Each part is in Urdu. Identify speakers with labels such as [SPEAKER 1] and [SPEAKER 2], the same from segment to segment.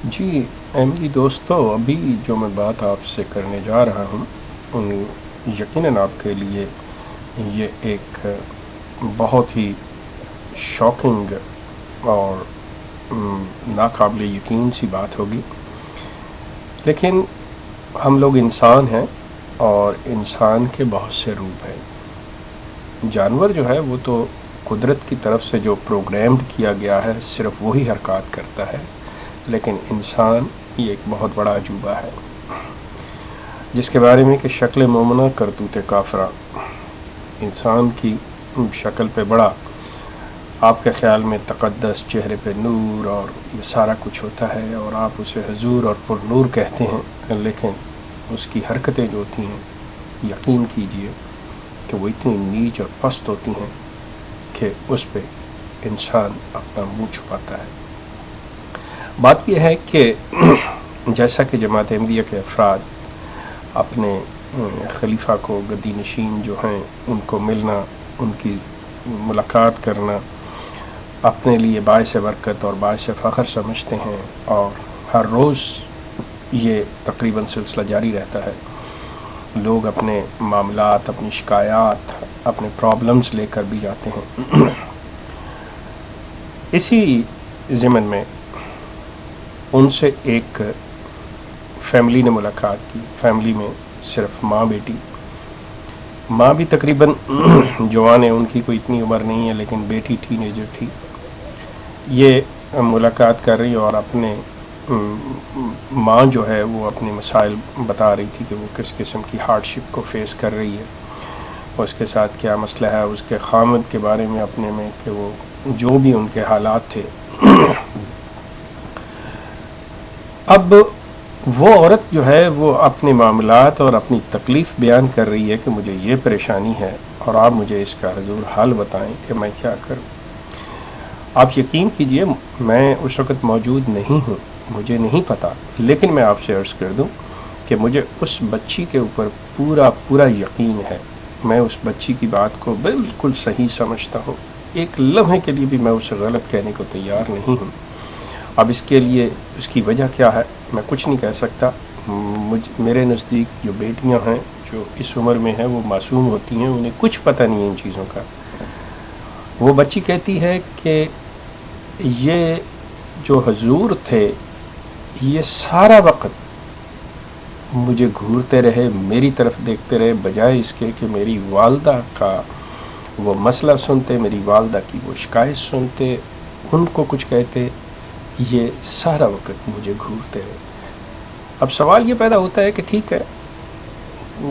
[SPEAKER 1] جی میری دوستو، ابھی جو میں بات آپ سے کرنے جا رہا ہوں، یقیناً آپ کے لیے یہ ایک بہت ہی شاکنگ اور ناقابل یقین سی بات ہوگی، لیکن ہم لوگ انسان ہیں اور انسان کے بہت سے روپ ہیں۔ جانور جو ہے وہ تو قدرت کی طرف سے جو پروگرامڈ کیا گیا ہے صرف وہی حرکات کرتا ہے، لیکن انسان یہ ایک بہت بڑا عجوبہ ہے جس کے بارے میں کہ شکل مومنہ کرتوت کافرہ، انسان کی شکل پہ بڑا آپ کے خیال میں تقدس، چہرے پہ نور اور یہ سارا کچھ ہوتا ہے، اور آپ اسے حضور اور پر نور کہتے ہیں، لیکن اس کی حرکتیں جو ہوتی ہیں یقین کیجئے کہ وہ اتنی نیچ اور پست ہوتی ہیں کہ اس پہ انسان اپنا منہ چھپاتا ہے۔ بات یہ ہے کہ جیسا کہ جماعت احمدیہ کے افراد اپنے خلیفہ کو، گدی نشین جو ہیں ان کو ملنا، ان کی ملاقات کرنا اپنے لیے باعث برکت اور باعث فخر سمجھتے ہیں، اور ہر روز یہ تقریباً سلسلہ جاری رہتا ہے۔ لوگ اپنے معاملات، اپنی شکایات، اپنے پرابلمز لے کر بھی جاتے ہیں۔ اسی ضمن میں ان سے ایک فیملی نے ملاقات کی، فیملی میں صرف ماں بیٹی، ماں بھی تقریباً جوان ہے، ان کی کوئی اتنی عمر نہیں ہے، لیکن بیٹی ٹین ایجر تھی۔ یہ ملاقات کر رہی اور اپنے ماں جو ہے وہ اپنے مسائل بتا رہی تھی کہ وہ کس قسم کی ہارڈ شپ کو فیس کر رہی ہے، اس کے ساتھ کیا مسئلہ ہے، اس کے خامد کے بارے میں اپنے میں کہ وہ جو بھی ان کے حالات تھے۔ اب وہ عورت جو ہے وہ اپنے معاملات اور اپنی تکلیف بیان کر رہی ہے کہ مجھے یہ پریشانی ہے اور آپ مجھے اس کا حضور حل بتائیں کہ میں کیا کروں۔ آپ یقین کیجئے میں اس وقت موجود نہیں ہوں، مجھے نہیں پتا، لیکن میں آپ سے عرض کر دوں کہ مجھے اس بچی کے اوپر پورا یقین ہے۔ میں اس بچی کی بات کو بالکل صحیح سمجھتا ہوں، ایک لمحے کے لیے بھی میں اسے غلط کہنے کو تیار نہیں ہوں۔ اب اس کے لیے اس کی وجہ کیا ہے میں کچھ نہیں کہہ سکتا۔ میرے نزدیک جو بیٹیاں ہیں جو اس عمر میں ہیں وہ معصوم ہوتی ہیں، انہیں کچھ پتہ نہیں ہے ان چیزوں کا۔ وہ بچی کہتی ہے کہ یہ جو حضور تھے یہ سارا وقت مجھے گھورتے رہے، میری طرف دیکھتے رہے، بجائے اس کے کہ میری والدہ کا وہ مسئلہ سنتے، میری والدہ کی وہ شکایت سنتے، ان کو کچھ کہتے، یہ سارا وقت مجھے گھورتے رہے۔ اب سوال یہ پیدا ہوتا ہے کہ ٹھیک ہے،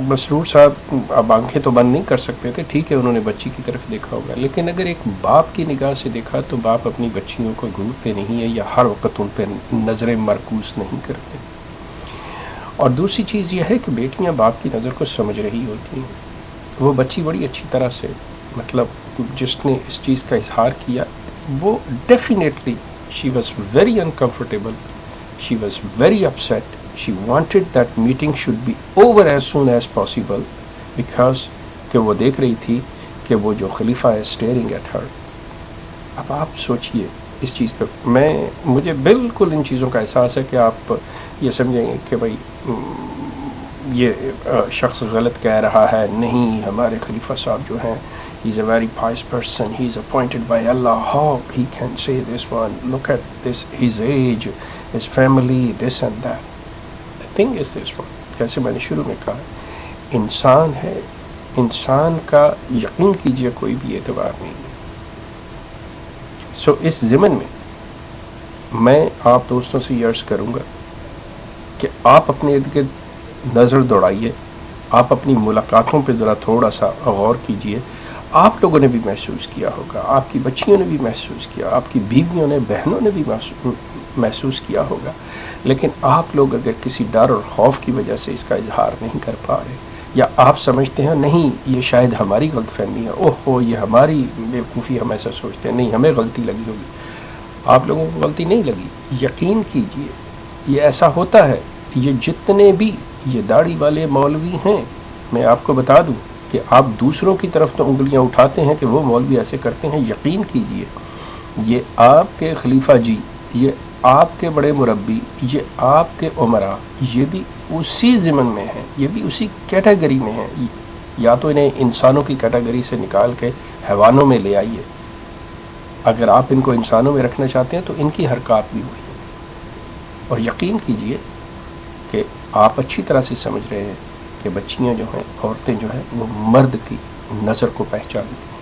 [SPEAKER 1] مسرور صاحب اب آنکھیں تو بند نہیں کر سکتے تھے، ٹھیک ہے انہوں نے بچی کی طرف دیکھا ہوگا، لیکن اگر ایک باپ کی نگاہ سے دیکھا تو باپ اپنی بچیوں کو گھورتے نہیں ہیں یا ہر وقت ان پہ نظریں مرکوز نہیں کرتے۔ اور دوسری چیز یہ ہے کہ بیٹیاں باپ کی نظر کو سمجھ رہی ہوتی ہیں۔ وہ بچی بڑی اچھی طرح سے، مطلب جس نے اس چیز کا اظہار کیا وہ definitely she was very uncomfortable, she was very upset, she wanted that meeting should be over as soon as possible because کہ وہ دیکھ رہی تھی کہ وہ جو خلیفہ ہے staring at her۔ اب آپ سوچئے اس چیز پہ، مجھے بالکل ان چیزوں کا احساس ہے کہ آپ یہ سمجھیں گے کہ بھائی یہ شخص غلط کہہ رہا ہے، نہیں ہمارے خلیفہ صاحب جو ہیں he's a very pious person, he's appointed by Allah, how he can say this one, look at this, his age, his family, this and that. The thing is this one، جیسے میں نے شروع میں کہا انسان ہے، انسان کا یقین کیجئے کوئی بھی اعتبار نہیں ہے۔ سو اس ضمن میں آپ دوستوں سے یہ عرض کروں گا کہ آپ اپنے ارد گرد نظر دوڑائیے، آپ اپنی ملاقاتوں پہ ذرا تھوڑا سا غور کیجئے۔ آپ لوگوں نے بھی محسوس کیا ہوگا، آپ کی بچیوں نے بھی محسوس کیا، آپ کی بیویوں نے، بہنوں نے بھی محسوس کیا ہوگا، لیکن آپ لوگ اگر کسی ڈر اور خوف کی وجہ سے اس کا اظہار نہیں کر پا رہے، یا آپ سمجھتے ہیں نہیں یہ شاید ہماری غلط فہمی ہے، اوہ یہ ہماری بیوقوفی، ہم ایسا سوچتے ہیں، نہیں ہمیں غلطی لگی ہوگی، آپ لوگوں کو غلطی نہیں لگی۔ یقین کیجئے یہ ایسا ہوتا ہے، یہ جتنے بھی یہ داڑھی والے مولوی ہیں، میں آپ کو بتا دوں کہ آپ دوسروں کی طرف تو انگلیاں اٹھاتے ہیں کہ وہ مولوی ایسے کرتے ہیں، یقین کیجئے یہ آپ کے خلیفہ جی، یہ آپ کے بڑے مربی، یہ آپ کے عمرا، یہ بھی اسی ضمن میں ہیں، یہ بھی اسی کیٹیگری میں ہیں. یا تو انہیں انسانوں کی کیٹیگری سے نکال کے حیوانوں میں لے آئیے. اگر آپ ان کو انسانوں میں رکھنا چاہتے ہیں تو ان کی حرکات بھی ہوئی. اور یقین کیجئے کہ آپ اچھی طرح سے سمجھ رہے ہیں کہ بچیاں جو ہیں، عورتیں جو ہیں، وہ مرد کی نظر کو پہچانتی ہیں.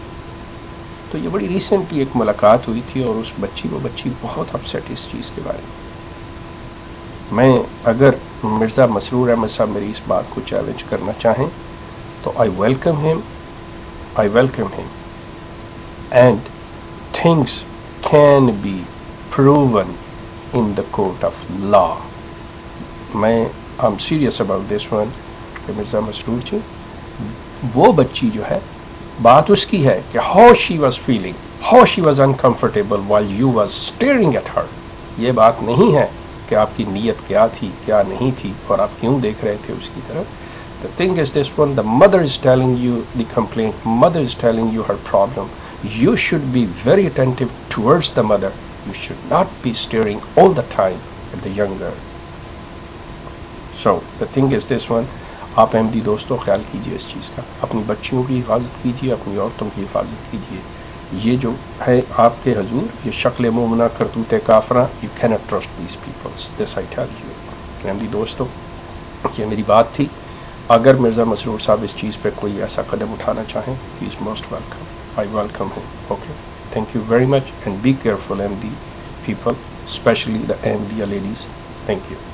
[SPEAKER 1] تو یہ بڑی ریسنٹلی ایک ملاقات ہوئی تھی اور اس وہ بچی بہت اپسیٹ اس چیز کے بارے میں. اگر مرزا مسرور احمد صاحب میری اس بات کو چیلنج کرنا چاہیں تو آئی ویلکم ہم and things can be proven in the court of law. میں I am serious about this one کہ مرزا مسرور جی، وہ بچی جو ہے، بات اس کی ہے کہ how she was feeling, how she was uncomfortable while you was staring at her. یہ بات نہیں ہے کہ آپ کی نیت کیا تھی کیا نہیں تھی اور آپ کیوں دیکھ رہے تھے اس کی طرف. The thing is this one, the mother is telling you the complaint, mother is telling you her problem. You should be very attentive towards the mother. You should not be staring all the time at the young girl. So the thing is this one, آپ احمدی دوستوں خیال کیجئے اس چیز کا، اپنی بچیوں کی حفاظت کیجئے، اپنی عورتوں کی حفاظت کیجئے. یہ جو ہے آپ کے حضور، یہ شکل مومنہ کرتوت کافراں، you cannot trust these people. This I tell you. احمدی دوستوں، یہ میری بات تھی. اگر مرزا مسرور صاحب اس چیز پہ کوئی ایسا قدم اٹھانا چاہیں، he is most welcome. I welcome him. Okay. Thank you very much and be careful Ahmadi people, especially the Ahmadiyya ladies. Thank you.